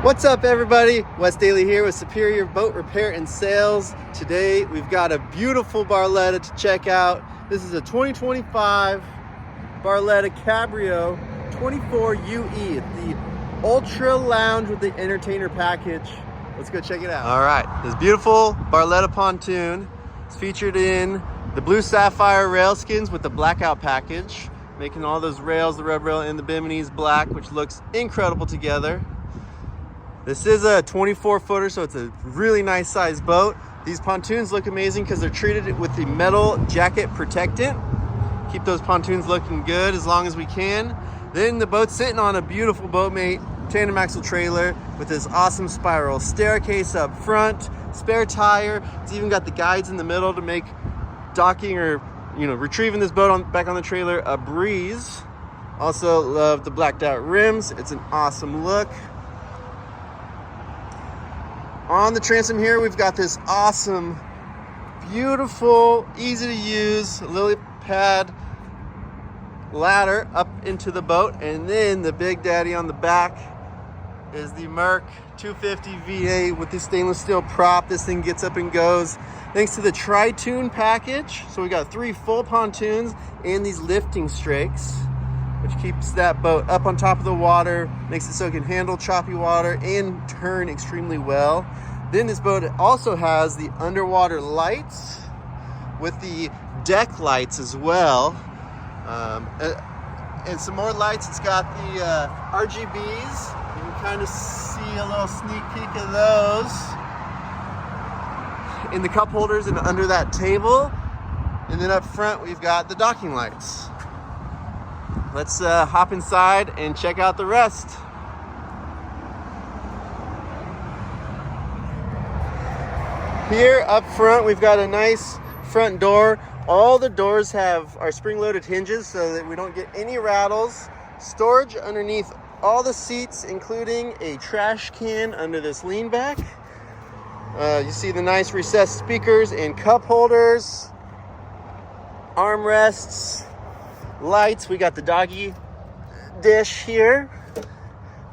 What's up, everybody? Wes Daly here with Superior Boat Repair and Sales. Today we've got a beautiful Barletta to check out. This is a 2025 Barletta Cabrio 24ue. It's the Ultra Lounge with the Entertainer package. Let's go check it out. All right, this beautiful Barletta pontoon is featured in the blue Sapphire Railskins with the Blackout package, making all those rails, the rub rail and the Bimini's black, which looks incredible together. This is a 24-footer, so it's a really nice sized boat. These pontoons look amazing because they're treated with the metal jacket protectant. Keep those pontoons looking good as long as we can. Then the boat's sitting on a beautiful Boatmate tandem axle trailer with this awesome spiral staircase up front, spare tire. It's even got the guides in the middle to make docking or retrieving this boat back on the trailer a breeze. Also love the blacked out rims. It's an awesome look. On the transom here, we've got this awesome, beautiful, easy to use lily pad ladder up into the boat. And then the big daddy on the back is the Merc 250 V8 with the stainless steel prop. This thing gets up and goes thanks to the tri-tune package. So we got 3 full pontoons and these lifting strakes, which keeps that boat up on top of the water, makes it so it can handle choppy water and turn extremely well. Then this boat also has the underwater lights with the deck lights as well. And some more lights. It's got the RGBs. You can kind of see a little sneak peek of those in the cup holders and under that table. And then up front, we've got the docking lights. Let's hop inside and check out the rest. Here up front, we've got a nice front door. All the doors are spring-loaded hinges so that we don't get any rattles. Storage underneath all the seats, including a trash can under this lean back. You see the nice recessed speakers and cup holders, armrests, lights. We got the doggy dish here,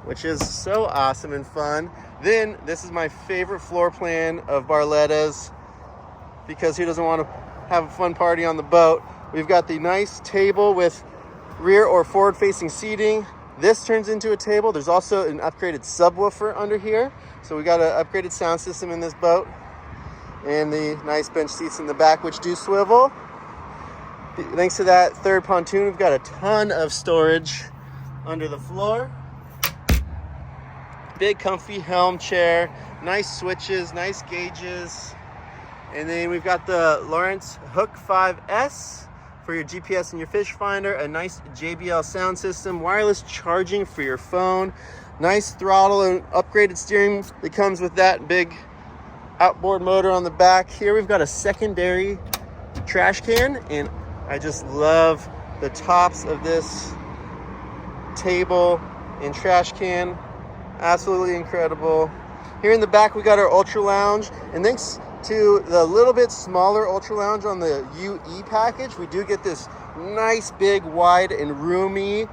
which is so awesome and fun. Then this is my favorite floor plan of Barletta's, because who doesn't want to have a fun party on the boat? We've got the nice table with rear or forward facing seating. This turns into a table. There's also an upgraded subwoofer under here, so we got an upgraded sound system in this boat, and the nice bench seats in the back, which do swivel. Thanks to that third pontoon, we've got a ton of storage under the floor. Big comfy helm chair, nice switches, nice gauges. And then we've got the Lawrence Hook 5S for your GPS and your fish finder, a nice JBL sound system, wireless charging for your phone, nice throttle and upgraded steering that comes with that big outboard motor on the back. Here we've got a secondary trash can, and I just love the tops of this table and trash can. Absolutely incredible. Here in the back, we got our Ultra Lounge, and thanks to the little bit smaller Ultra Lounge on the UE package, we do get this nice, big, wide, and roomy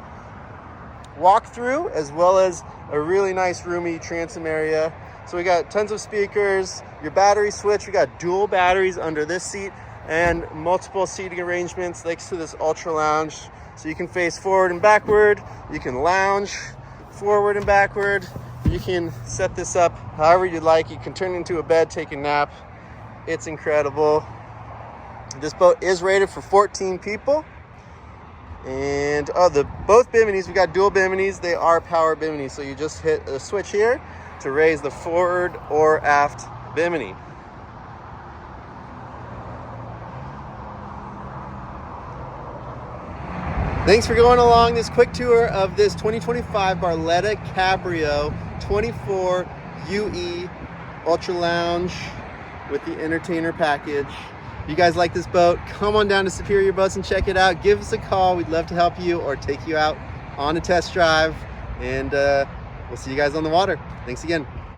walkthrough, as well as a really nice, roomy transom area. So we got tons of speakers, your battery switch. We got dual batteries under this seat and multiple seating arrangements thanks to this Ultra Lounge. So you can face forward and backward, you can lounge forward and backward. You can set this up however you'd like. You can turn it into a bed, take a nap. It's incredible. This boat is rated for 14 people. And both Biminis, we got dual Biminis. They are power Biminis, so you just hit a switch here to raise the forward or aft Bimini. Thanks for going along this quick tour of this 2025 Barletta Cabrio 24ue Ultra Lounge with the Entertainer package. If you guys like this boat, come on down to Superior Boats and check it out. Give us a call. We'd love to help you or take you out on a test drive. And we'll see you guys on the water. Thanks again.